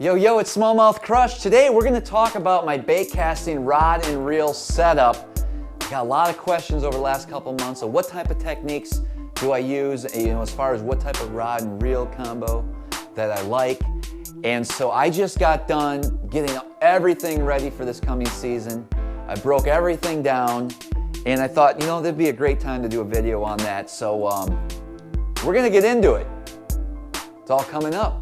Yo, yo, it's SmallmouthCrush. Today we're going to talk about my bait casting rod and reel setup. I got a lot of questions over the last couple months of what type of techniques do I use, as far as what type of rod and reel combo that I like. And so I just got done getting everything ready for this coming season. I broke everything down and I thought, that'd be a great time to do a video on that. So we're going to get into it. It's all coming up.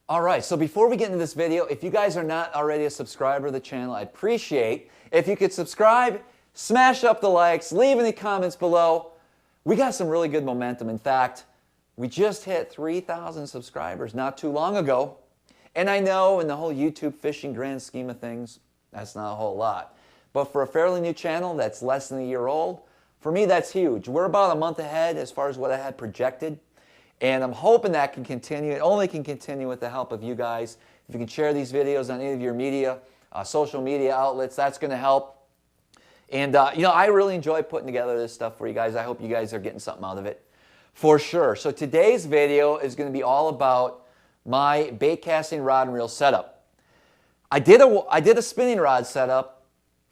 All right, so before we get into this video, if you guys are not already a subscriber to the channel, I'd appreciate if you could subscribe, smash up the likes, leave any comments below. We got some really good momentum. In fact, we just hit 3,000 subscribers not too long ago. And I know in the whole YouTube fishing grand scheme of things, that's not a whole lot. But for a fairly new channel that's less than a year old, for me that's huge. We're about a month ahead as far as what I had projected. And I'm hoping that can continue. It only can continue with the help of you guys. If you can share these videos on any of your media, social media outlets, that's going to help. And, I really enjoy putting together this stuff for you guys. I hope you guys are getting something out of it for sure. So today's video is going to be all about my bait casting rod and reel setup. I did a spinning rod setup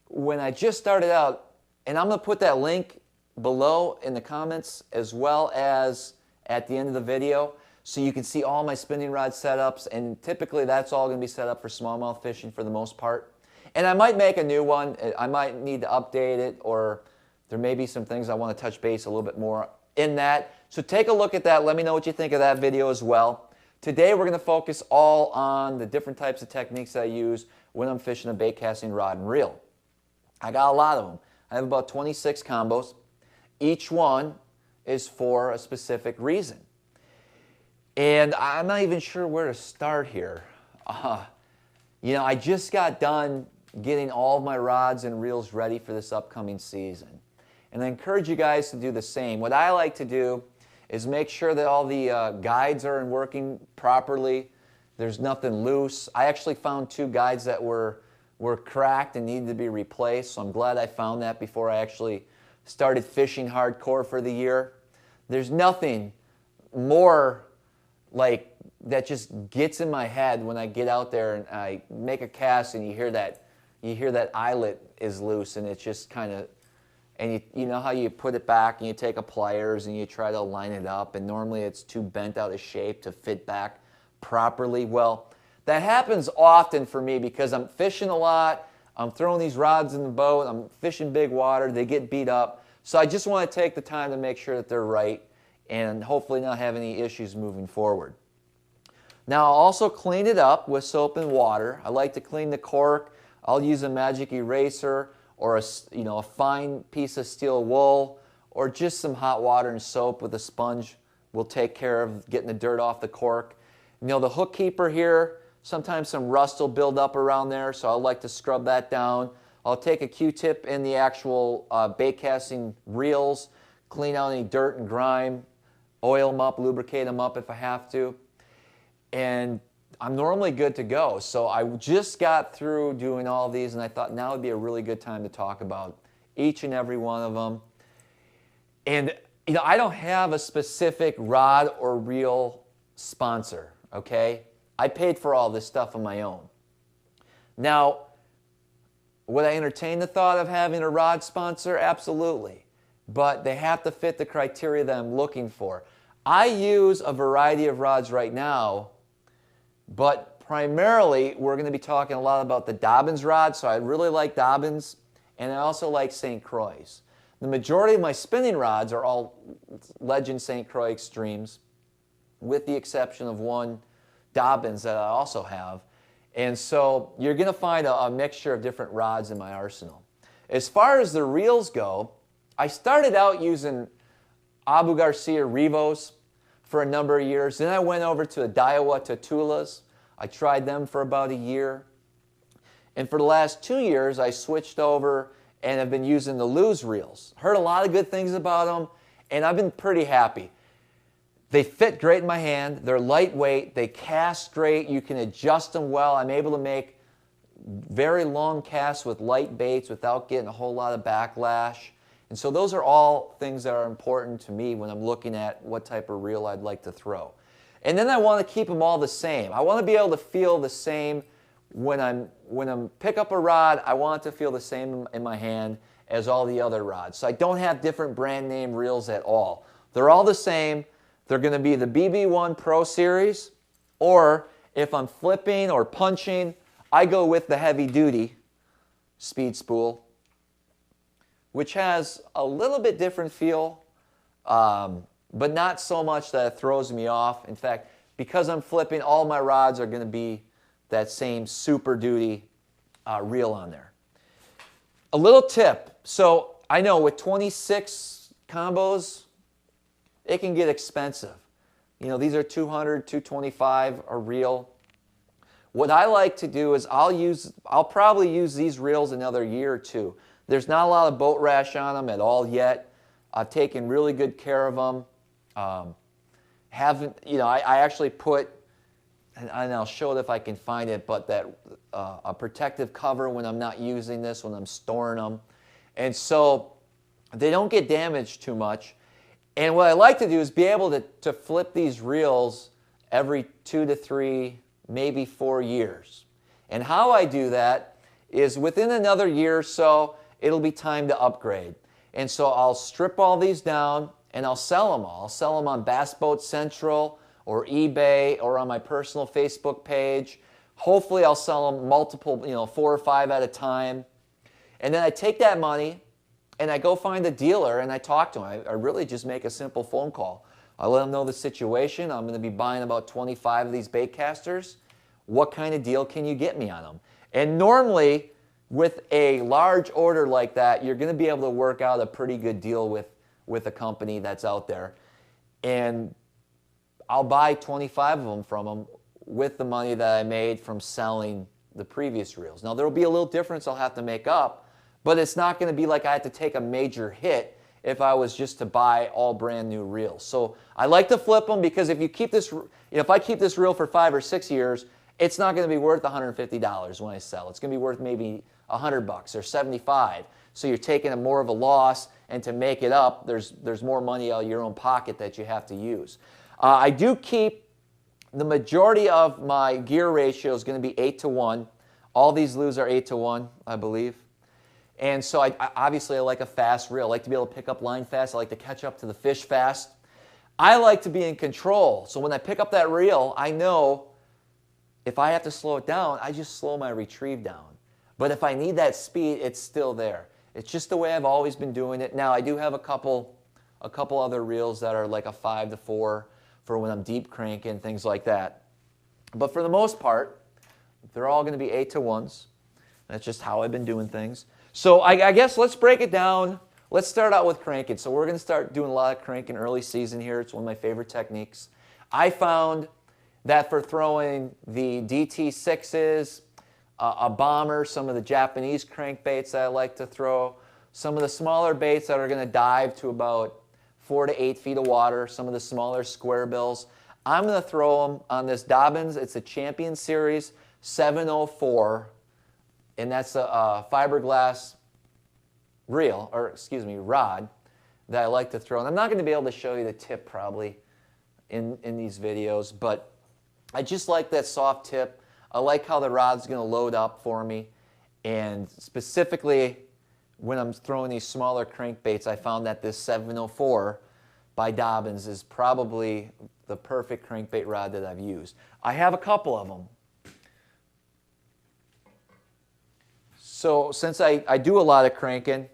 when I just started out, and I'm going to put that link below in the comments as well as at the end of the video, so you can see all my spinning rod setups, and typically that's all going to be set up for smallmouth fishing for the most part. And I might make a new one. I might need to update it, or there may be some things I want to touch base a little bit more in that. So take a look at that. Let me know what you think of that video as well. Today we're going to focus all on the different types of techniques that I use when I'm fishing a bait casting rod and reel. I got a lot of them. I have about 26 combos. Each one is for a specific reason. And I'm not even sure where to start here. I just got done getting all of my rods and reels ready for this upcoming season. And I encourage you guys to do the same. What I like to do is make sure that all the guides are working properly. There's nothing loose. I actually found 2 guides that were cracked and needed to be replaced, so I'm glad I found that before I actually started fishing hardcore for the year. There's nothing more like that just gets in my head when I get out there and I make a cast and you hear that eyelet is loose, and it's just kind of, and you know how you put it back and you take a pliers and you try to line it up, and normally it's too bent out of shape to fit back properly. Well, that happens often for me because I'm fishing a lot. I'm throwing these rods in the boat. I'm fishing big water. They get beat up. So I just want to take the time to make sure that they're right and hopefully not have any issues moving forward. Now I'll also clean it up with soap and water. I like to clean the cork. I'll use a magic eraser or a fine piece of steel wool, or just some hot water and soap with a sponge will take care of getting the dirt off the cork. The hook keeper here, sometimes some rust will build up around there, so I like to scrub that down. I'll take a Q-tip in the actual bait casting reels, clean out any dirt and grime, oil them up, lubricate them up if I have to, and I'm normally good to go. So I just got through doing all of these, and I thought now would be a really good time to talk about each and every one of them. And I don't have a specific rod or reel sponsor, okay? I paid for all this stuff on my own. Now, would I entertain the thought of having a rod sponsor? Absolutely. But they have to fit the criteria that I'm looking for. I use a variety of rods right now, but primarily we're going to be talking a lot about the Dobbins rod, so I really like Dobbins, and I also like St. Croix. The majority of my spinning rods are all Legend St. Croix Extremes, with the exception of one Dobbins that I also have. And so you're going to find a mixture of different rods in my arsenal. As far as the reels go, I started out using Abu Garcia Revos for a number of years. Then I went over to the Daiwa Tatulas. I tried them for about a year. And for the last 2 years, I switched over and have been using the Luz reels. Heard a lot of good things about them, and I've been pretty happy. They fit great in my hand. They're lightweight. They cast great. You can adjust them well. I'm able to make very long casts with light baits without getting a whole lot of backlash. And so those are all things that are important to me when I'm looking at what type of reel I'd like to throw. And then I want to keep them all the same. I want to be able to feel the same when I'm pick up a rod. I want it to feel the same in my hand as all the other rods. So I don't have different brand name reels at all. They're all the same. They're going to be the BB1 Pro Series, or if I'm flipping or punching, I go with the heavy duty speed spool, which has a little bit different feel, but not so much that it throws me off. In fact, because I'm flipping, all my rods are going to be that same Super Duty reel on there. A little tip. So I know with 26 combos, it can get expensive. You know, these are $200, $225 a reel. What I like to do is I'll probably use these reels another year or two. There's not a lot of boat rash on them at all yet. I've taken really good care of them. I actually put, and I'll show it if I can find it, but that a protective cover when I'm not using this, when I'm storing them. And so they don't get damaged too much. And what I like to do is be able to flip these reels every 2 to 3, maybe 4 years. And how I do that is within another year or so, it'll be time to upgrade. And so I'll strip all these down and I'll sell them all. I'll sell them on Bass Boat Central or eBay or on my personal Facebook page. Hopefully I'll sell them multiple, 4 or 5 at a time. And then I take that money and I go find a dealer and I talk to him. I really just make a simple phone call. I let them know the situation. I'm going to be buying about 25 of these bait casters. What kind of deal can you get me on them? And normally, with a large order like that, you're going to be able to work out a pretty good deal with a company that's out there. And I'll buy 25 of them from them with the money that I made from selling the previous reels. Now, there will be a little difference I'll have to make up, but it's not going to be like I had to take a major hit if I was just to buy all brand new reels. So I like to flip them because if you keep this, if I keep this reel for 5 or 6 years, it's not going to be worth $150 when I sell. It's going to be worth maybe $100 or $75. So you're taking a more of a loss, and to make it up, there's more money out of your own pocket that you have to use. I do keep the majority of my gear ratio is going to be 8-to-1. All these lues are 8-to-1, I believe. And so obviously I like a fast reel. I like to be able to pick up line fast. I like to catch up to the fish fast. I like to be in control. So when I pick up that reel, I know if I have to slow it down, I just slow my retrieve down. But if I need that speed, it's still there. It's just the way I've always been doing it. Now I do have a couple other reels that are like a 5-to-4 for when I'm deep cranking, things like that. But for the most part, they're all going to be 8-to-1s. That's just how I've been doing things. So I guess let's break it down. Let's start out with cranking. So we're going to start doing a lot of cranking early season here. It's one of my favorite techniques. I found that for throwing the DT6s, a bomber, some of the Japanese crankbaits that I like to throw, some of the smaller baits that are going to dive to about 4 to 8 feet of water, some of the smaller square bills, I'm going to throw them on this Dobbins. It's a Champion Series 704. And that's a fiberglass reel, or excuse me, rod that I like to throw. And I'm not going to be able to show you the tip probably in these videos, but I just like that soft tip. I like how the rod's going to load up for me. And specifically when I'm throwing these smaller crankbaits, I found that this 704 by Dobbins is probably the perfect crankbait rod that I've used. I have a couple of them. So since I do a lot of cranking,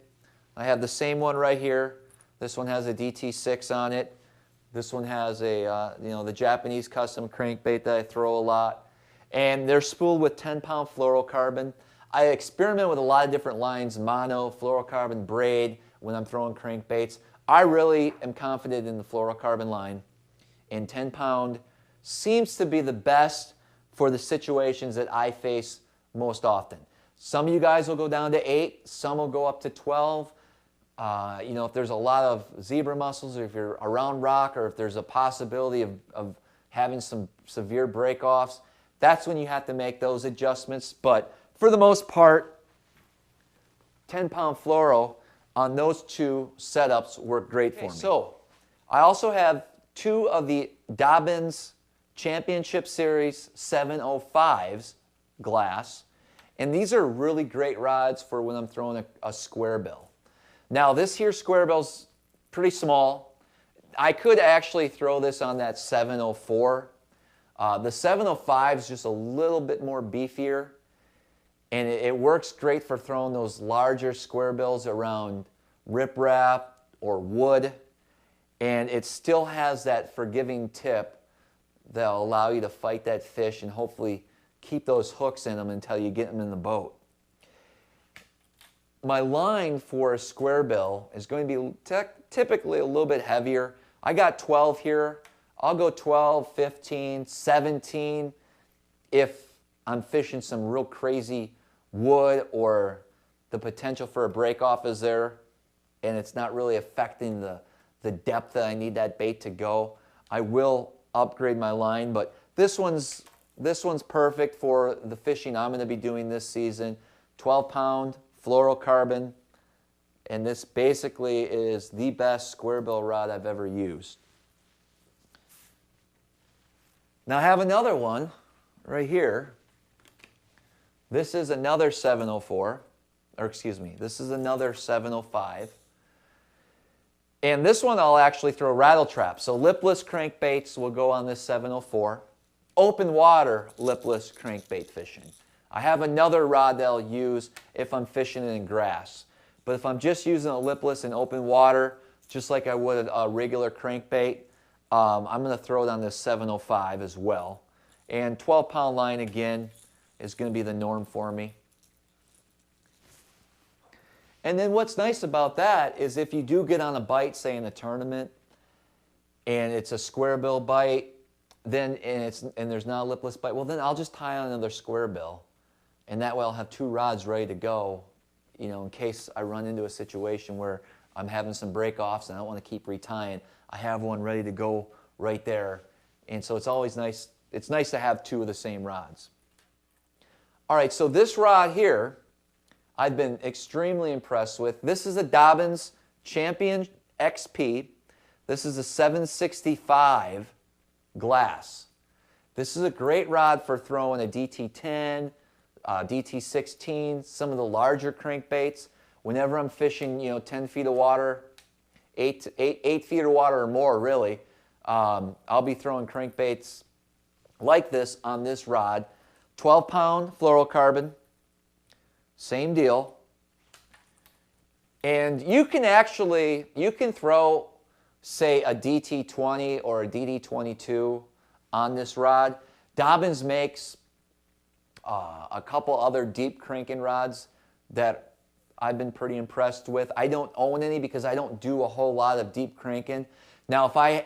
I have the same one right here. This one has a DT6 on it. This one has a the Japanese custom crankbait that I throw a lot. And they're spooled with 10-pound fluorocarbon. I experiment with a lot of different lines, mono, fluorocarbon, braid, when I'm throwing crankbaits. I really am confident in the fluorocarbon line. And 10-pound seems to be the best for the situations that I face most often. Some of you guys will go down to 8, some will go up to 12. If there's a lot of zebra mussels, or if you're around rock, or if there's a possibility of having some severe break-offs, that's when you have to make those adjustments. But for the most part, 10-pound fluoro on those two setups work great for me. So I also have two of the Dobbins Championship Series 705s glass, and these are really great rods for when I'm throwing a square bill. Now this here square bill's pretty small. I could actually throw this on that 704. The 705 is just a little bit more beefier, and it works great for throwing those larger square bills around riprap or wood, and it still has that forgiving tip that'll allow you to fight that fish and hopefully keep those hooks in them until you get them in the boat. My line for a square bill is going to be typically a little bit heavier. I got 12 here. I'll go 12, 15, 17 if I'm fishing some real crazy wood or the potential for a break off is there and it's not really affecting the depth that I need that bait to go. I will upgrade my line, but this one's perfect for the fishing I'm going to be doing this season. 12-pound fluorocarbon, and this basically is the best square bill rod I've ever used. Now I have another one right here. This is another 704, or excuse me, this is another 705. And this one I'll actually throw rattle traps. So lipless crankbaits will go on this 704. Open water lipless crankbait fishing. I have another rod that I'll use if I'm fishing in grass. But if I'm just using a lipless in open water, just like I would a regular crankbait, I'm going to throw it on this 705 as well. And 12-pound line again is going to be the norm for me. And then what's nice about that is if you do get on a bite, say in a tournament, and it's a square bill bite, then and there's not a lipless bite, well then I'll just tie on another square bill, and that way I'll have two rods ready to go, you know, in case I run into a situation where I'm having some break-offs and I don't want to keep retying. I have one ready to go right there, and so it's always nice. It's nice to have two of the same rods. All right, so this rod here, I've been extremely impressed with. This is a Dobbins Champion XP. This is a 765 glass. This is a great rod for throwing a DT10, DT16, some of the larger crankbaits. Whenever I'm fishing, you know, 10 feet of water, 8 feet of water or more, really, I'll be throwing crankbaits like this on this rod. 12-pound fluorocarbon. Same deal. And you can throw, say, a DT20 or a DD22 on this rod. Dobbins makes a couple other deep cranking rods that I've been pretty impressed with. I don't own any because I don't do a whole lot of deep cranking. Now, if I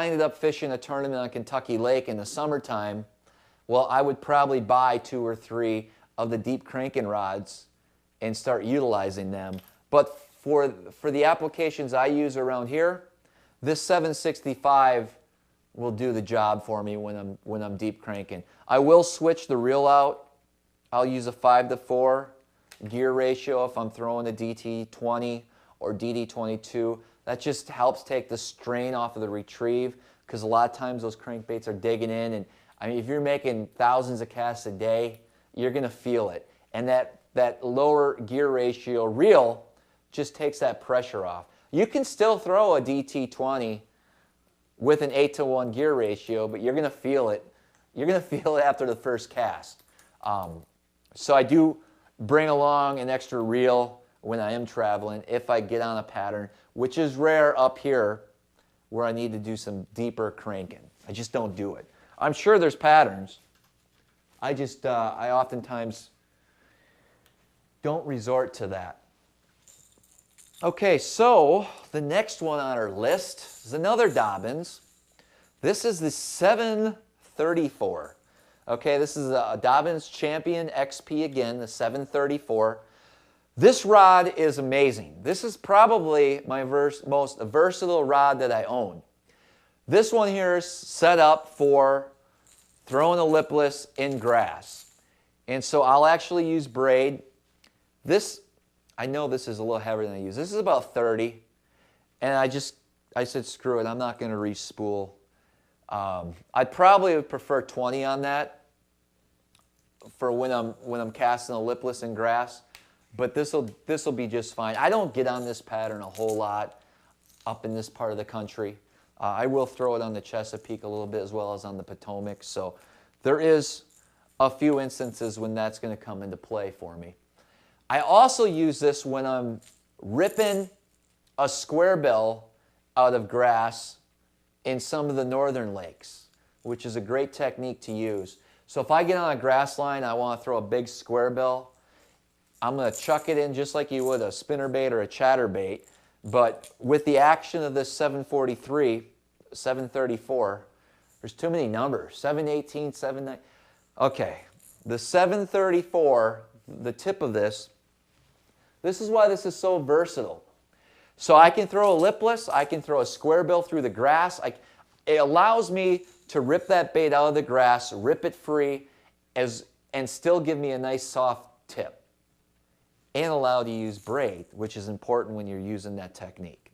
ended up fishing a tournament on Kentucky Lake in the summertime, well, I would probably buy 2 or 3 of the deep cranking rods and start utilizing them. But for the applications I use around here, this 765 will do the job for me when I'm deep cranking. I will switch the reel out. I'll use a 5:4 gear ratio if I'm throwing a DT20 or DD22. That just helps take the strain off of the retrieve, because a lot of times those crankbaits are digging in, and I mean, if you're making thousands of casts a day, you're going to feel it. And that lower gear ratio reel just takes that pressure off. You can still throw a DT20 with an 8-to-1 gear ratio, but you're going to feel it. You're going to feel it after the first cast. So I do bring along an extra reel when I am traveling if I get on a pattern, which is rare up here where I need to do some deeper cranking. I just don't do it. I'm sure there's patterns. I oftentimes don't resort to that. Okay, so the next one on our list is another Dobbins. This is the 734. Okay, this is a Dobbins Champion XP again, the 734. This rod is amazing. This is probably my most versatile rod that I own. This one here is set up for throwing a lipless in grass. And so I'll actually use braid. This, I know this is a little heavier than I use. This is about 30. And I said, screw it, I'm not going to re-spool. I probably would prefer 20 on that for when I'm casting a lipless in grass. But this'll be just fine. I don't get on this pattern a whole lot up in this part of the country. I will throw it on the Chesapeake a little bit as well as on the Potomac. So there is a few instances when that's going to come into play for me. I also use this when I'm ripping a square bill out of grass in some of the northern lakes, which is a great technique to use. So if I get on a grass line, I want to throw a big square bill, I'm going to chuck it in just like you would a spinnerbait or a chatterbait. But with the action of this 743, 734, there's too many numbers. 718, 79. Okay, the 734, the tip of this is why this is so versatile. So I can throw a lipless, I can throw a square bill through the grass. It allows me to rip that bait out of the grass, rip it free, and still give me a nice soft tip. And allow to use braid, which is important when you're using that technique.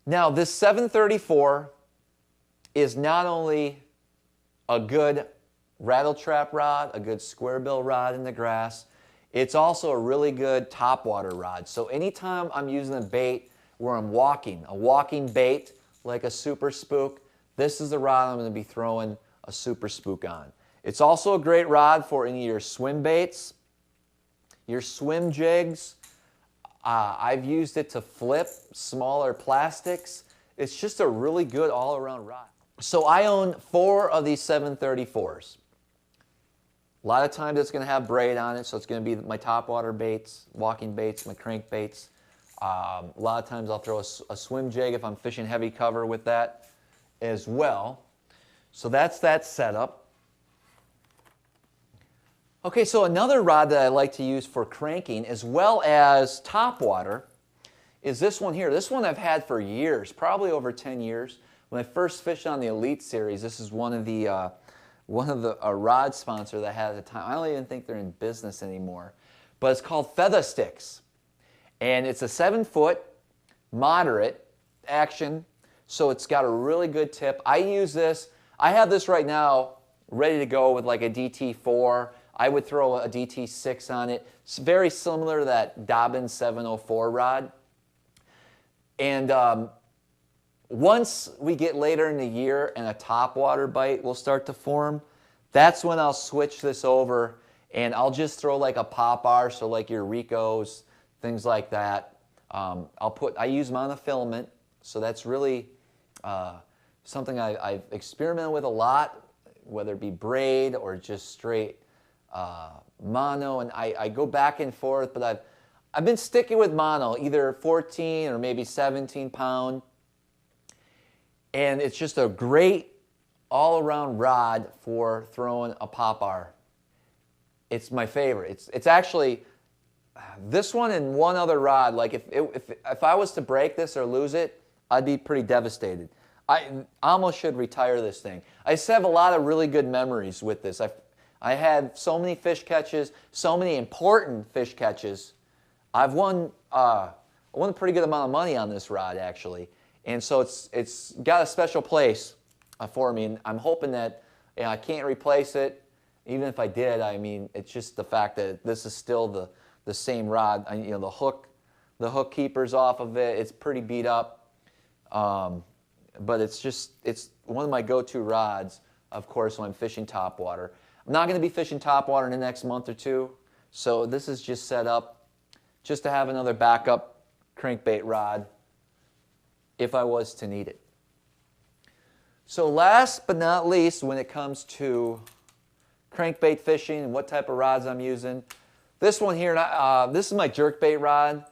Now, this 734 is not only a good rattle trap rod, a good square bill rod in the grass, it's also a really good topwater rod. So anytime I'm using a bait where I'm walking, a walking bait like a super spook, this is the rod I'm going to be throwing a super spook on. It's also a great rod for any of your swim baits, your swim jigs. I've used it to flip smaller plastics. It's just a really good all-around rod. So I own 4 of these 734s. A lot of times it's going to have braid on it, so it's going to be my topwater baits, walking baits, my crank baits. A lot of times I'll throw a swim jig if I'm fishing heavy cover with that as well. So that's that setup. Okay, so another rod that I like to use for cranking as well as topwater is this one here. This one I've had for years, probably over 10 years. When I first fished on the Elite Series, this is one of the rod sponsor that I had at the time. I don't even think they're in business anymore. But it's called Feather Sticks. And it's a 7-foot moderate action, so it's got a really good tip. I use this. I have this right now ready to go with like a DT4. I would throw a DT6 on it. It's very similar to that Dobbin 704 rod. And once we get later in the year and a topwater bite will start to form, that's when I'll switch this over and I'll just throw like a pop-ar, so like your Ricos, things like that. I use monofilament, so that's really something I've experimented with a lot, whether it be braid or just straight mono, and I go back and forth, but I've been sticking with mono, either 14 or maybe 17 pound, and it's just a great all-around rod for throwing a pop-ar. It's my favorite. It's actually this one and one other rod. Like if I was to break this or lose it, I'd be pretty devastated. I almost should retire this thing. I just have a lot of really good memories with this. I had so many fish catches, so many important fish catches. I've won a pretty good amount of money on this rod, actually. And so it's got a special place for me. And I'm hoping that I can't replace it. Even if I did, I mean, it's just the fact that this is still the same rod. The hook keeper's off of it. It's pretty beat up. But it's one of my go-to rods, of course, when I'm fishing topwater. I'm not going to be fishing topwater in the next month or two, so this is just set up just to have another backup crankbait rod if I was to need it. So last but not least, when it comes to crankbait fishing and what type of rods I'm using, this one here, this is my jerkbait rod.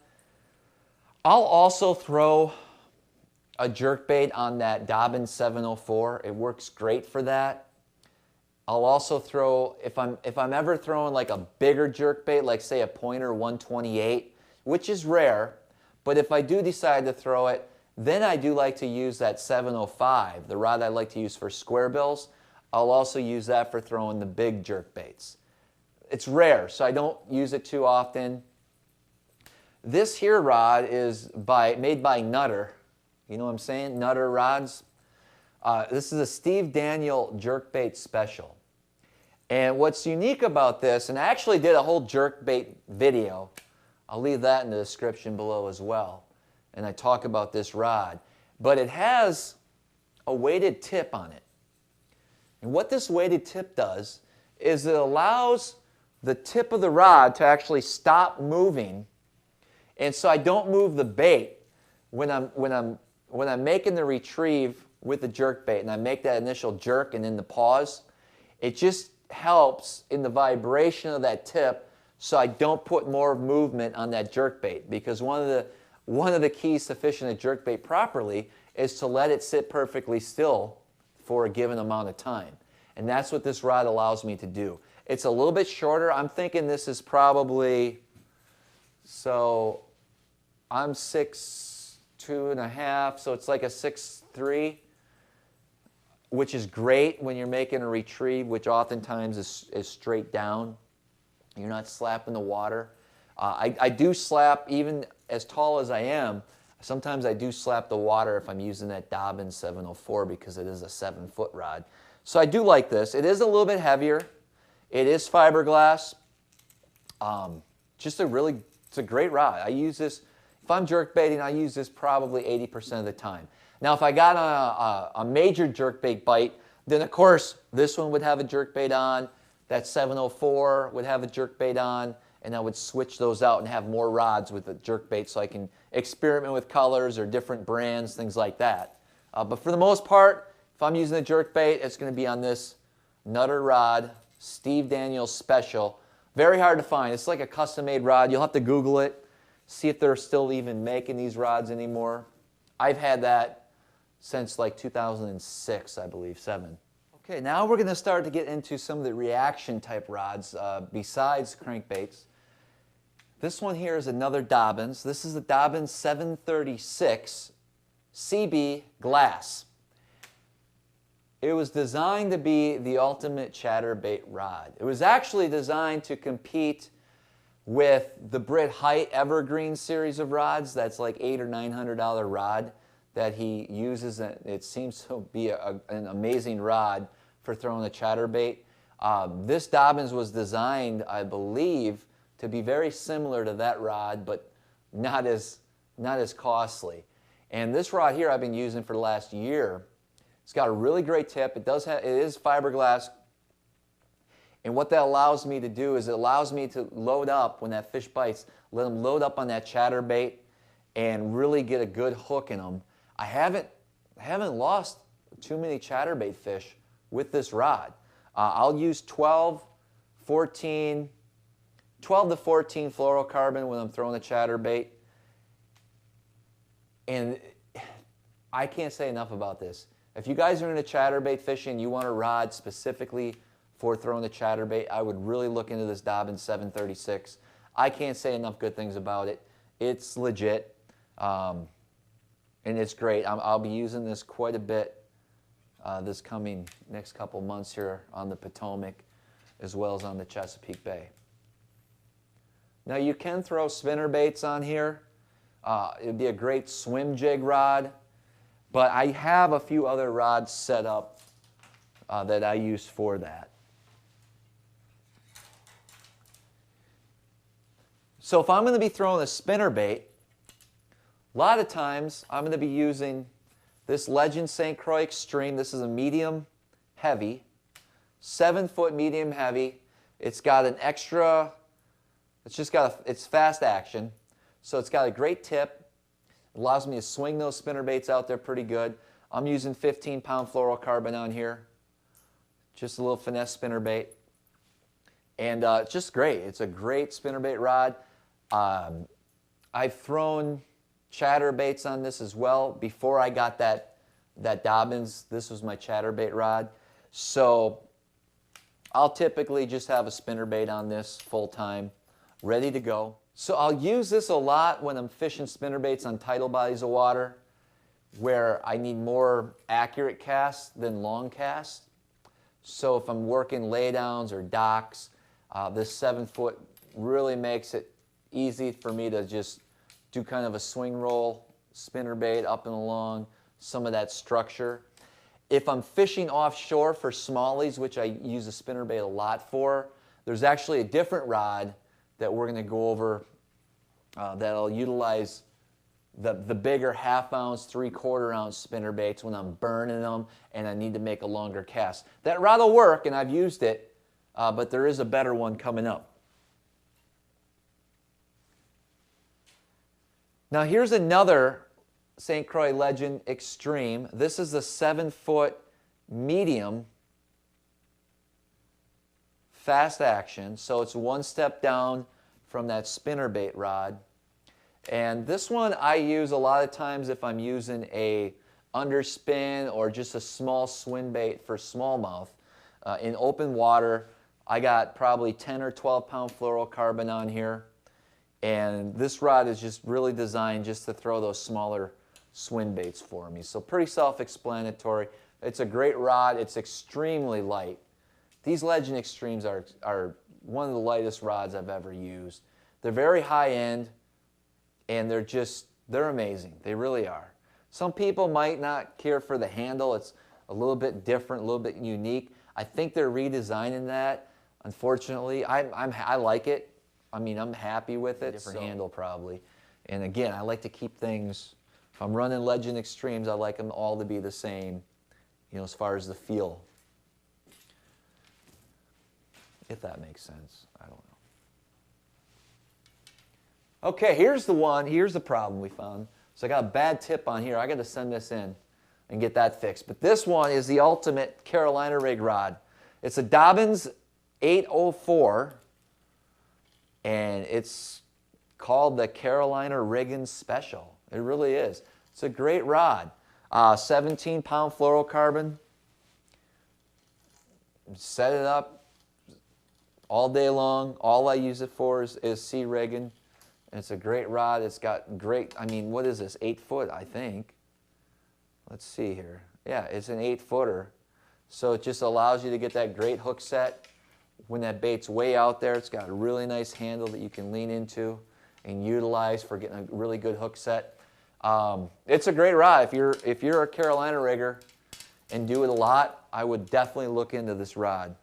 I'll also throw a jerkbait on that Dobbin 704. It works great for that. I'll also throw, if I'm ever throwing like a bigger jerkbait, like say a pointer 128, which is rare, but if I do decide to throw it, then I do like to use that 705, the rod I like to use for square bills. I'll also use that for throwing the big jerk baits. It's rare, so I don't use it too often. This here rod is made by Nutter. You know what I'm saying? Nutter rods. This is a Steve Daniel jerkbait special. And what's unique about this, and I actually did a whole jerkbait video. I'll leave that in the description below as well. And I talk about this rod. But it has a weighted tip on it. And what this weighted tip does is it allows the tip of the rod to actually stop moving. And so I don't move the bait when I'm making the retrieve with the jerkbait, and I make that initial jerk and then the pause. It just helps in the vibration of that tip, so I don't put more movement on that jerkbait, because one of the keys to fishing a jerkbait properly is to let it sit perfectly still for a given amount of time. And that's what this rod allows me to do. It's a little bit shorter. I'm thinking this is probably, so I'm 6'2½", so it's like a 6'3", which is great when you're making a retrieve, which oftentimes is straight down. You're not slapping the water. I do slap, even as tall as I am, sometimes I do slap the water if I'm using that Dobbins 704, because it is a 7-foot rod. So I do like this. It is a little bit heavier. It is fiberglass. It's a great rod. I use this, if I'm jerkbaiting, I use this probably 80% of the time. Now, if I got a major jerkbait bite, then of course this one would have a jerkbait on, that 704 would have a jerkbait on, and I would switch those out and have more rods with the jerkbait so I can experiment with colors or different brands, things like that. But for the most part, if I'm using a jerkbait, it's going to be on this Nutter rod, Steve Daniels Special. Very hard to find. It's like a custom-made rod. You'll have to Google it, see if they're still even making these rods anymore. I've had that since like 2006, I believe, 7. Okay, now we're going to start to get into some of the reaction type rods besides crankbaits. This one here is another Dobbins. This is the Dobbins 736 CB Glass. It was designed to be the ultimate chatterbait rod. It was actually designed to compete with the Brit Height Evergreen series of rods. That's like $800 or $900 rod that he uses. It seems to be an amazing rod for throwing a chatterbait. This Dobbins was designed, I believe, to be very similar to that rod, but not as costly. And this rod here I've been using for the last year. It's got a really great tip. It is fiberglass. And what that allows me to do is it allows me to load up when that fish bites, let them load up on that chatterbait and really get a good hook in them. I haven't lost too many chatterbait fish with this rod. I'll use 12 to 14 fluorocarbon when I'm throwing a chatterbait. And I can't say enough about this. If you guys are into chatterbait fishing, you want a rod specifically for throwing a chatterbait, I would really look into this Dobbins 736. I can't say enough good things about it. It's legit, and it's great. I'll be using this quite a bit this coming next couple months here on the Potomac, as well as on the Chesapeake Bay. Now you can throw spinnerbaits on here. It'd be a great swim jig rod. But I have a few other rods set up that I use for that. So if I'm going to be throwing a spinnerbait, a lot of times I'm going to be using this Legend St. Croix Extreme. This is a medium heavy, 7-foot medium heavy. It's got an extra, it's fast action. So it's got a great tip. It allows me to swing those spinnerbaits out there pretty good. I'm using 15-pound fluorocarbon on here. Just a little finesse spinnerbait. And it's just great. It's a great spinnerbait rod. I've thrown chatterbaits on this as well. Before I got that Dobbins, this was my chatterbait rod. So I'll typically just have a spinnerbait on this full time, ready to go. So I'll use this a lot when I'm fishing spinnerbaits on tidal bodies of water where I need more accurate casts than long casts. So if I'm working laydowns or docks, this 7-foot really makes it easy for me to just do kind of a swing roll, spinnerbait up and along, some of that structure. If I'm fishing offshore for smallies, which I use a spinnerbait a lot for, there's actually a different rod that we're going to go over that'll utilize the bigger 1/2 ounce, 3/4 ounce spinnerbaits when I'm burning them and I need to make a longer cast. That rod will work, and I've used it, but there is a better one coming up. Now here's another St. Croix Legend Extreme. This is the 7-foot medium fast action, so it's one step down from that spinnerbait rod. And this one I use a lot of times if I'm using a underspin or just a small swim bait for smallmouth. In open water, I got probably 10 or 12 pound fluorocarbon on here. And this rod is just really designed just to throw those smaller swim baits for me. So pretty self-explanatory. It's a great rod. It's extremely light. These Legend Extremes are one of the lightest rods I've ever used. They're very high end, and they're amazing. They really are. Some people might not care for the handle. It's a little bit different, a little bit unique. I think they're redesigning that. Unfortunately, I like it. I mean, I'm happy with it. Different handle probably. And again, I like to keep things, if I'm running Legend Extremes, I like them all to be the same, you know, as far as the feel. If that makes sense. I don't know. Okay, here's the one. Here's the problem we found. So I got a bad tip on here. I got to send this in and get that fixed. But this one is the ultimate Carolina rig rod. It's a Dobbins 804, and it's called the Carolina Riggin Special. It really is. It's a great rod. 17 pound fluorocarbon. Set it up all day long. All I use it for is sea rigging. And it's a great rod. It's got great, I mean, what is this, 8 foot, I think. Let's see here. Yeah, it's an 8-footer. So it just allows you to get that great hook set. When that bait's way out there, it's got a really nice handle that you can lean into and utilize for getting a really good hook set. It's a great rod. If you're a Carolina rigger and do it a lot, I would definitely look into this rod.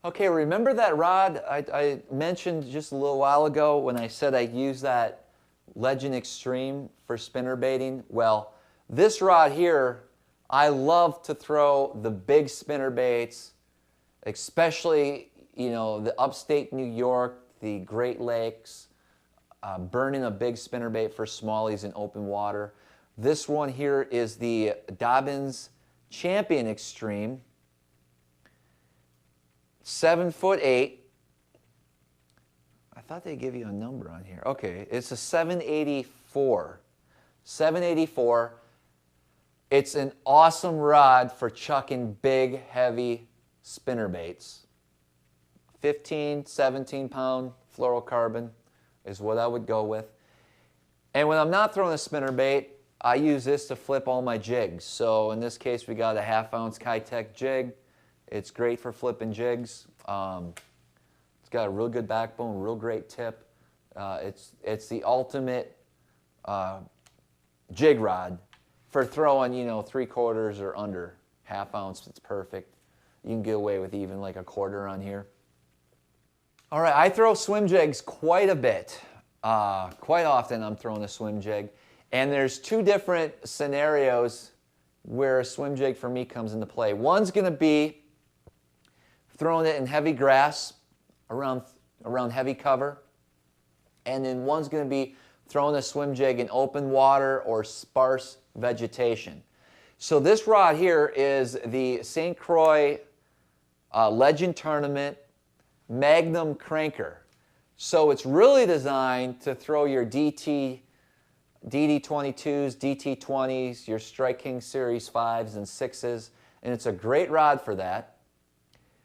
Okay, remember that rod I mentioned just a little while ago when I said I use that Legend Extreme for spinnerbaiting? Well, this rod here, I love to throw the big spinnerbaits, especially, you know, the upstate New York, the Great Lakes, burning a big spinnerbait for smallies in open water. This one here is the Dobbin Champion Extreme. 7'8". I thought they'd give you a number on here. Okay, it's a 784. 784. It's an awesome rod for chucking big, heavy spinnerbaits. 15, 17 pound fluorocarbon is what I would go with. And when I'm not throwing a spinnerbait, I use this to flip all my jigs. So in this case, we got a 1/2 ounce Kitech jig. It's great for flipping jigs. It's got a real good backbone, real great tip. It's the ultimate jig rod for throwing, you know, 3/4 or under. 1/2 ounce, it's perfect. You can get away with even like a 1/4 on here. All right, I throw swim jigs quite a bit. Quite often I'm throwing a swim jig. And there's two different scenarios where a swim jig for me comes into play. One's going to be throwing it in heavy grass around heavy cover. And then one's going to be throwing a swim jig in open water or sparse vegetation. So this rod here is the St. Croix Legend Tournament Magnum Cranker. So it's really designed to throw your DD22s, DT20s, your Strike King Series 5s and 6s, and it's a great rod for that.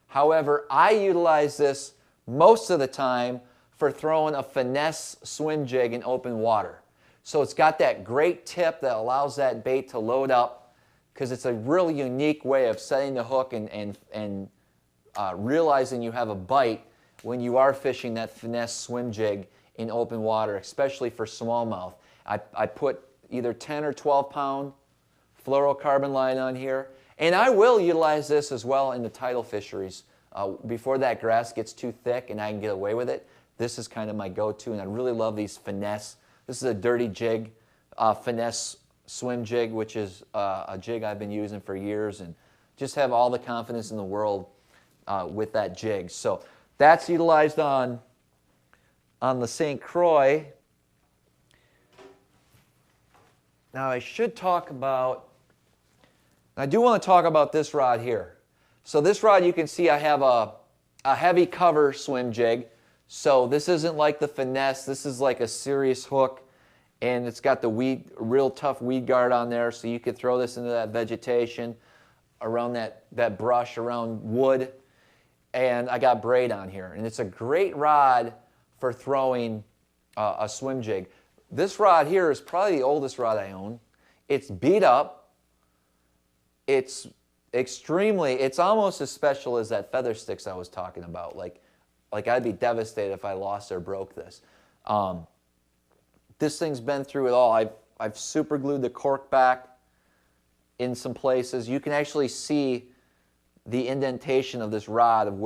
However, I utilize this most of the time for throwing a finesse swim jig in open water. So it's got that great tip that allows that bait to load up because it's a really unique way of setting the hook and realizing you have a bite when you are fishing that finesse swim jig in open water, especially for smallmouth. I put either 10 or 12 pound fluorocarbon line on here, and I will utilize this as well in the tidal fisheries. Before that grass gets too thick and I can get away with it, this is kind of my go-to, and I really love these finesse. This is a dirty jig, finesse swim jig, which is a jig I've been using for years, and just have all the confidence in the world with that jig. So that's utilized on the St. Croix. Now I should talk about, I do want to talk about this rod here. So this rod, you can see I have a heavy cover swim jig. So this isn't like the finesse, this is like a serious hook, and it's got the real tough weed guard on there, so you could throw this into that vegetation, around that brush, around wood, and I got braid on here. And it's a great rod for throwing a swim jig. This rod here is probably the oldest rod I own. It's beat up. It's almost as special as that feather sticks I was talking about. Like I'd be devastated if I lost or broke this. This thing's been through it all. I've super glued the cork back in some places. You can actually see the indentation of this rod of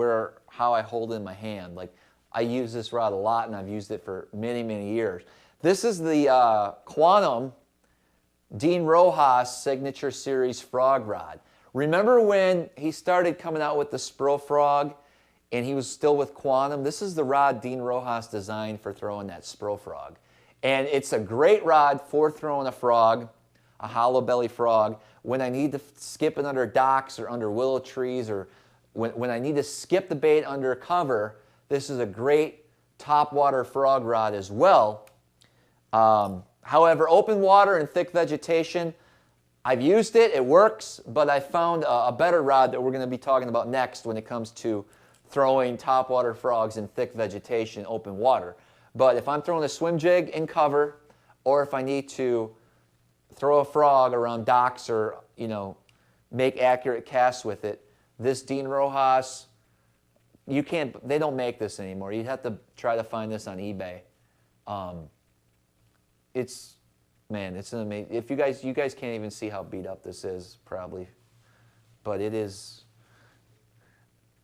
how I hold it in my hand. Like, I use this rod a lot, and I've used it for many, many years. This is the Quantum Dean Rojas Signature Series Frog Rod. Remember when he started coming out with the Spro Frog and he was still with Quantum? This is the rod Dean Rojas designed for throwing that Spro Frog. And it's a great rod for throwing a frog, a hollow belly frog, when I need to skip it under docks or under willow trees, or when I need to skip the bait under cover. This is a great topwater frog rod as well. However, open water and thick vegetation, I've used it, it works, but I found a better rod that we're going to be talking about next when it comes to throwing topwater frogs in thick vegetation, open water. But if I'm throwing a swim jig in cover, or if I need to throw a frog around docks, or make accurate casts with it, this Dean Rojas, they don't make this anymore. You'd have to try to find this on eBay. It's an amazing. If you guys can't even see how beat up this is, probably, but it is.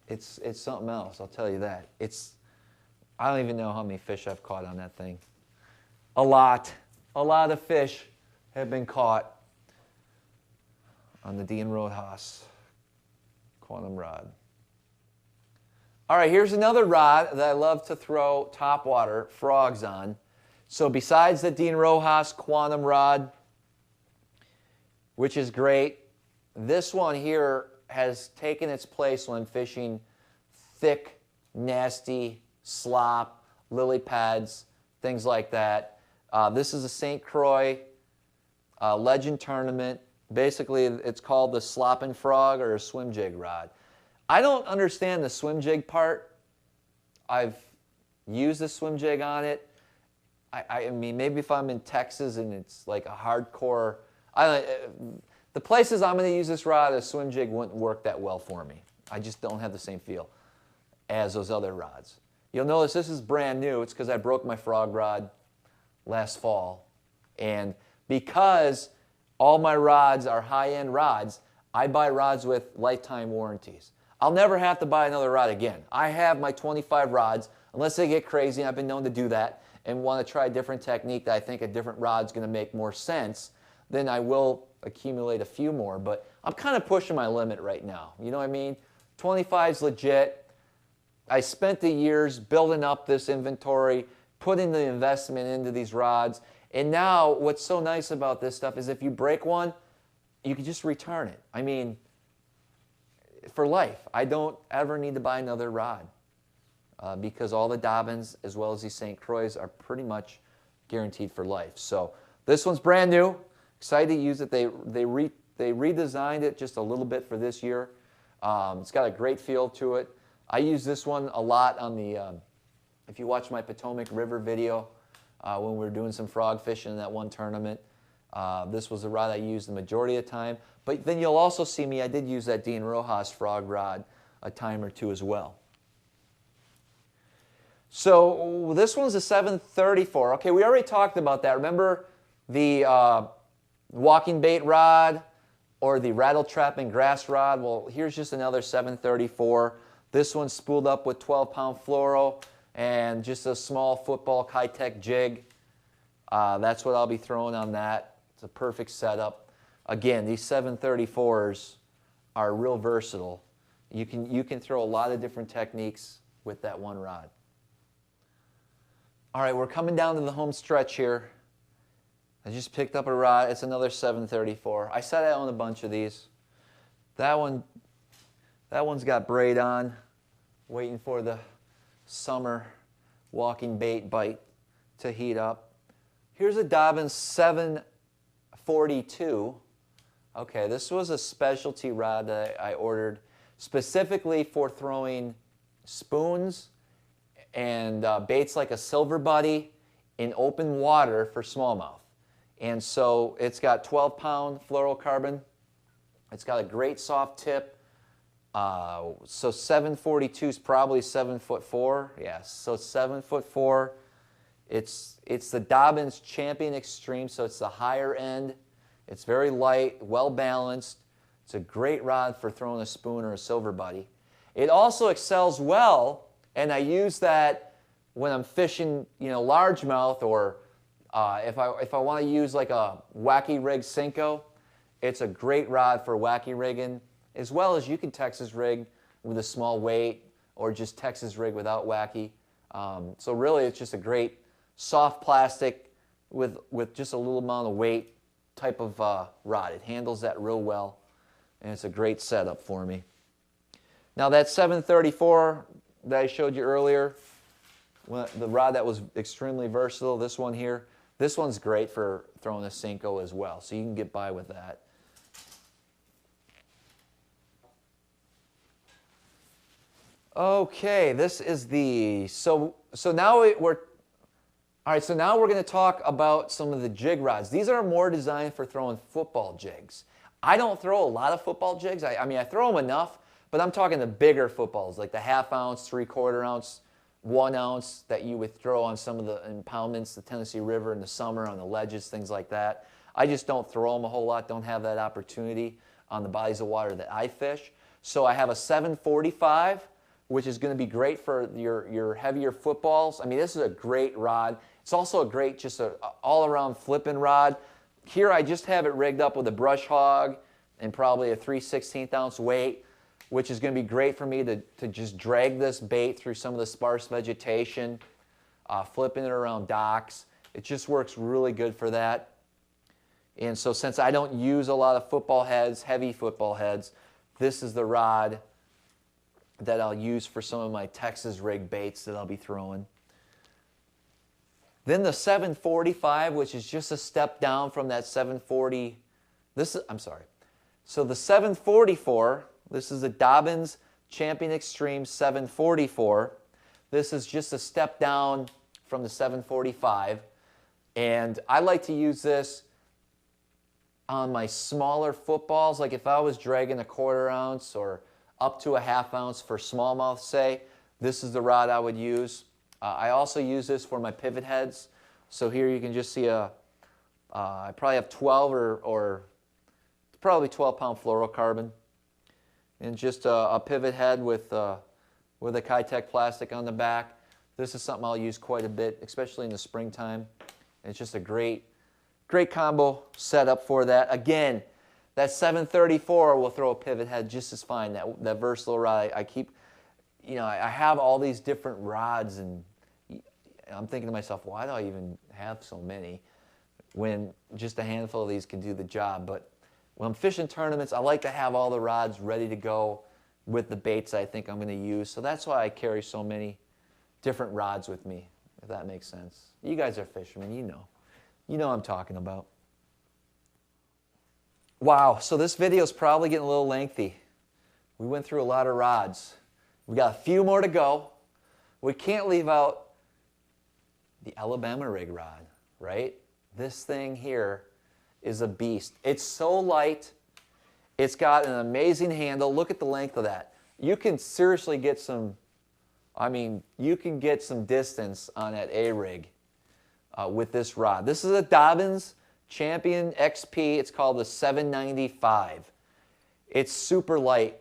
It's something else. I'll tell you that. I don't even know how many fish I've caught on that thing. A lot of fish have been caught on the Dean Rojas Quantum Rod. All right, here's another rod that I love to throw topwater frogs on. So besides the Dean Rojas Quantum Rod, which is great, this one here has taken its place when fishing thick, nasty slop, lily pads, things like that. This is a St. Croix Legend tournament. Basically, it's called the Sloppin' Frog or a swim jig rod. I don't understand the swim jig part. I've used the swim jig on it. I mean, maybe if I'm in Texas and it's like a hardcore, the places I'm going to use this rod, a swim jig wouldn't work that well for me. I just don't have the same feel as those other rods. You'll notice this is brand new. It's because I broke my frog rod last fall. And because all my rods are high-end rods, I buy rods with lifetime warranties. I'll never have to buy another rod again. I have my 25 rods, unless they get crazy, and I've been known to do that, and want to try a different technique that I think a different rod's going to make more sense, then I will accumulate a few more. But I'm kind of pushing my limit right now. You know what I mean? 25's legit. I spent the years building up this inventory, putting the investment into these rods, and now what's so nice about this stuff is if you break one, you can just return it. I mean, for life. I don't ever need to buy another rod because all the Dobbins as well as these St. Croix are pretty much guaranteed for life. So this one's brand new. Excited to use it. They redesigned it just a little bit for this year. It's got a great feel to it. I use this one a lot on the, if you watch my Potomac River video when we were doing some frog fishing in that one tournament, This was the rod I used the majority of the time. But then you'll also see me, I did use that Dean Rojas frog rod a time or two as well. So this one's a 734. Okay, we already talked about that. Remember the walking bait rod or the rattle trap and grass rod? Well, here's just another 734. This one's spooled up with 12-pound fluoro and just a small football high-tech jig. That's what I'll be throwing on that. It's a perfect setup. Again, these 734s are real versatile. You can throw a lot of different techniques with that one rod. All right, we're coming down to the home stretch here. I just picked up a rod. It's another 734. I said I own a bunch of these. That one's got braid on, waiting for the summer walking bait bite to heat up. Here's a Dobbins 742. Okay, this was a specialty rod that I ordered specifically for throwing spoons and baits like a silver buddy in open water for smallmouth. And so it's got 12-pound fluorocarbon. It's got a great soft tip. So 742 is probably 7'4". Yes, so 7'4". It's the Dobbins Champion Extreme, so it's the higher end. It's very light, well balanced. It's a great rod for throwing a spoon or a silver buddy. It also excels well, and I use that when I'm fishing, largemouth, or if I want to use like a wacky rig Cinco. It's a great rod for wacky rigging, as well as you can Texas rig with a small weight or just Texas rig without wacky. So really, it's just a great soft plastic with just a little amount of weight type of rod. It handles that real well, and it's a great setup for me. Now that 734 that I showed you earlier, the rod that was extremely versatile, this one here, this one's great for throwing a Cinco as well, so you can get by with that. Okay, this is the, so now we're going to talk about some of the jig rods. These are more designed for throwing football jigs. I don't throw a lot of football jigs. I mean, I throw them enough, but I'm talking the bigger footballs, like the 1/2 ounce, 3/4 ounce, 1 ounce that you would throw on some of the impoundments, the Tennessee River in the summer, on the ledges, things like that. I just don't throw them a whole lot, don't have that opportunity on the bodies of water that I fish. So I have a 745, which is going to be great for your heavier footballs. I mean, this is a great rod. It's also a great, just an all-around flipping rod. Here I just have it rigged up with a brush hog and probably a 3/16 ounce weight, which is going to be great for me to just drag this bait through some of the sparse vegetation, flipping it around docks. It just works really good for that. And so since I don't use a lot of football heads, heavy football heads, this is the rod that I'll use for some of my Texas rig baits that I'll be throwing. Then the 745, which is just a step down from that 740. So the 744, this is a Dobbins Champion Extreme 744. This is just a step down from the 745. And I like to use this on my smaller footballs, like if I was dragging a 1/4 ounce or up to a 1/2 ounce for smallmouth, say, this is the rod I would use. I also use this for my pivot heads. So here you can just see I probably have 12 or probably 12-pound fluorocarbon, and just a pivot head with a Kitech plastic on the back. This is something I'll use quite a bit, especially in the springtime. It's just a great combo setup for that. Again, that 734 will throw a pivot head just as fine. That versatile rod. I keep, I have all these different rods, and I'm thinking to myself, why do I even have so many when just a handful of these can do the job? But when I'm fishing tournaments, I like to have all the rods ready to go with the baits I think I'm going to use. So that's why I carry so many different rods with me, if that makes sense. You guys are fishermen, you know what I'm talking about. Wow, so this video is probably getting a little lengthy. We went through a lot of rods. We got a few more to go. We can't leave out the Alabama rig rod, right? This thing here is a beast. It's so light. It's got an amazing handle. Look at the length of that. You can seriously get some, I mean, you can get some distance on that A-rig with this rod. This is a Dobbin Champion XP. It's called the 795. It's super light.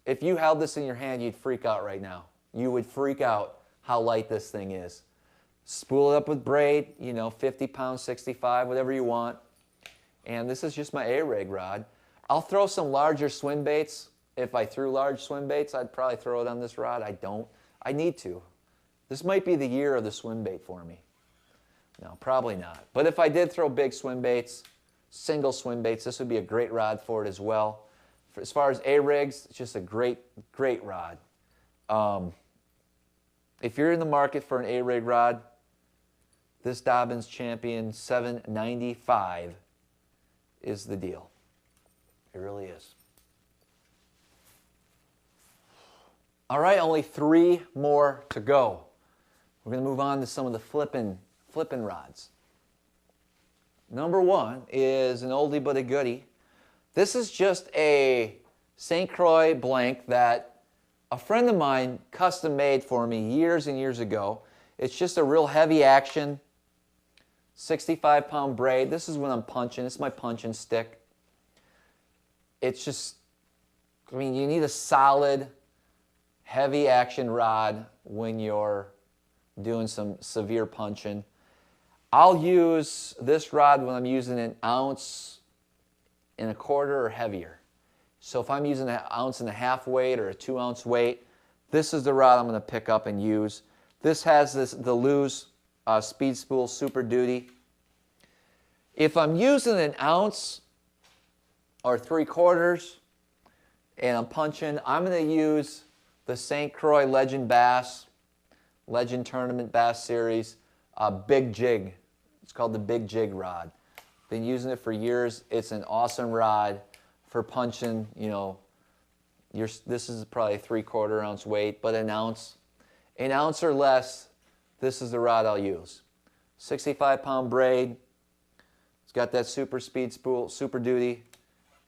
If you held this in your hand, you'd freak out right now. You would freak out how light this thing is. Spool it up with braid, you know, 50 pounds, 65, whatever you want. And this is just my A-rig rod. I'll throw some larger swim baits. If I threw large swim baits, I'd probably throw it on this rod. I don't. I need to. This might be the year of the swim bait for me. No, probably not. But if I did throw big swim baits, single swim baits, this would be a great rod for it as well. As far as A-rigs, it's just a great, great rod. If you're in the market for an A-rig rod, this Dobbins Champion 795 is the deal. It really is. All right, only 3 more to go. We're going to move on to some of the flipping rods. Number 1 is an oldie but a goodie. This is just a St. Croix blank that a friend of mine custom made for me years and years ago. It's just a real heavy action, 65-pound braid. This is when I'm punching. It's my punching stick. It's just, I mean, you need a solid, heavy action rod when you're doing some severe punching. I'll use this rod when I'm using an 1.25 ounces or heavier. So if I'm using an 1.5 ounce weight or a 2 ounce weight, this is the rod I'm going to pick up and use. This has the Lew's Speed Spool Super Duty. If I'm using an 1 ounce or 3/4 and I'm punching, I'm going to use the St. Croix Legend Bass, Legend Tournament Bass Series, Big Jig. It's called the Big Jig rod. Been using it for years. It's an awesome rod for punching, you know, this is probably a 3/4 ounce weight, but an ounce or less, this is the rod I'll use. 65-pound braid. It's got that Super Speed Spool, Super Duty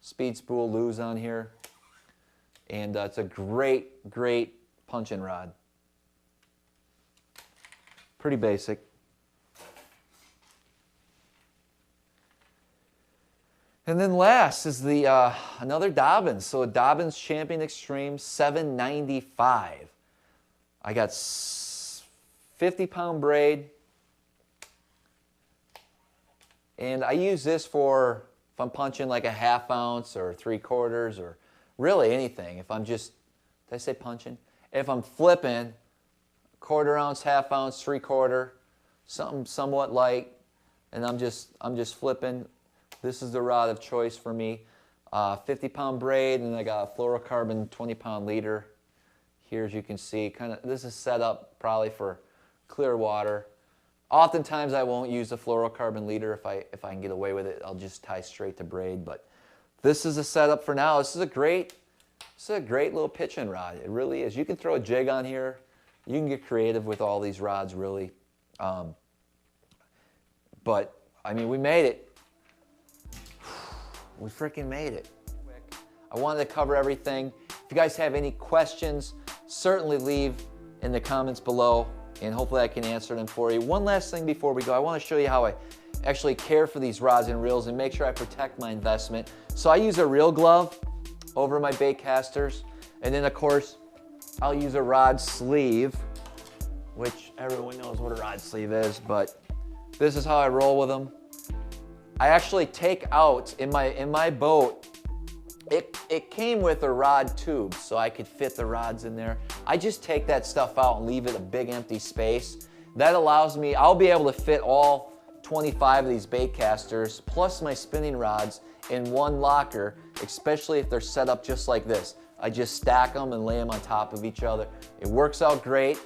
Speed Spool Lew's on here. And it's a great, great punching rod. Pretty basic. And then last is the another Dobbins. So a Dobbins Champion Extreme 795. I got 50-pound braid. And I use this for if I'm punching like a 1/2 ounce or 3/4 or really anything. If I'm just, did I say punching? If I'm flipping, 1/4 ounce, 1/2 ounce, 3/4, something somewhat light, and I'm just flipping, this is the rod of choice for me. 50-pound braid, and I got a fluorocarbon 20-pound leader. Here, as you can see, this is set up probably for clear water. Oftentimes, I won't use a fluorocarbon leader if I can get away with it. I'll just tie straight to braid. But this is a setup for now. This is a great little pitching rod. It really is. You can throw a jig on here. You can get creative with all these rods, really. But I mean, we made it. We freaking made it. I wanted to cover everything. If you guys have any questions, certainly leave in the comments below, and hopefully I can answer them for you. One last thing before we go, I want to show you how I actually care for these rods and reels and make sure I protect my investment. So I use a reel glove over my bait casters, and then of course I'll use a rod sleeve, which everyone knows what a rod sleeve is, but this is how I roll with them. I actually take out, in my boat, it came with a rod tube, so I could fit the rods in there. I just take that stuff out and leave it a big empty space. That allows me, I'll be able to fit all 25 of these bait casters, plus my spinning rods, in one locker, especially if they're set up just like this. I just stack them and lay them on top of each other. It works out great.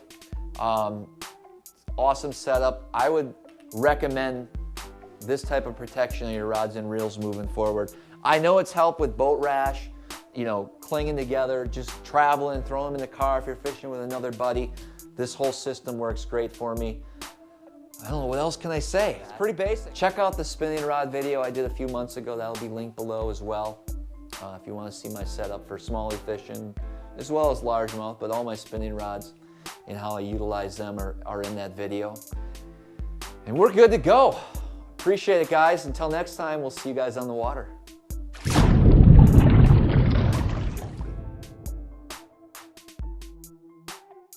Awesome setup. I would recommend this type of protection on your rods and reels moving forward. I know it's helped with boat rash, you know, clinging together, just traveling, throwing them in the car if you're fishing with another buddy. This whole system works great for me. I don't know, what else can I say? It's pretty basic. Check out the spinning rod video I did a few months ago. That'll be linked below as well. If you want to see my setup for smallie fishing, as well as largemouth, but all my spinning rods and how I utilize them are in that video. And we're good to go. Appreciate it, guys. Until next time, we'll see you guys on the water.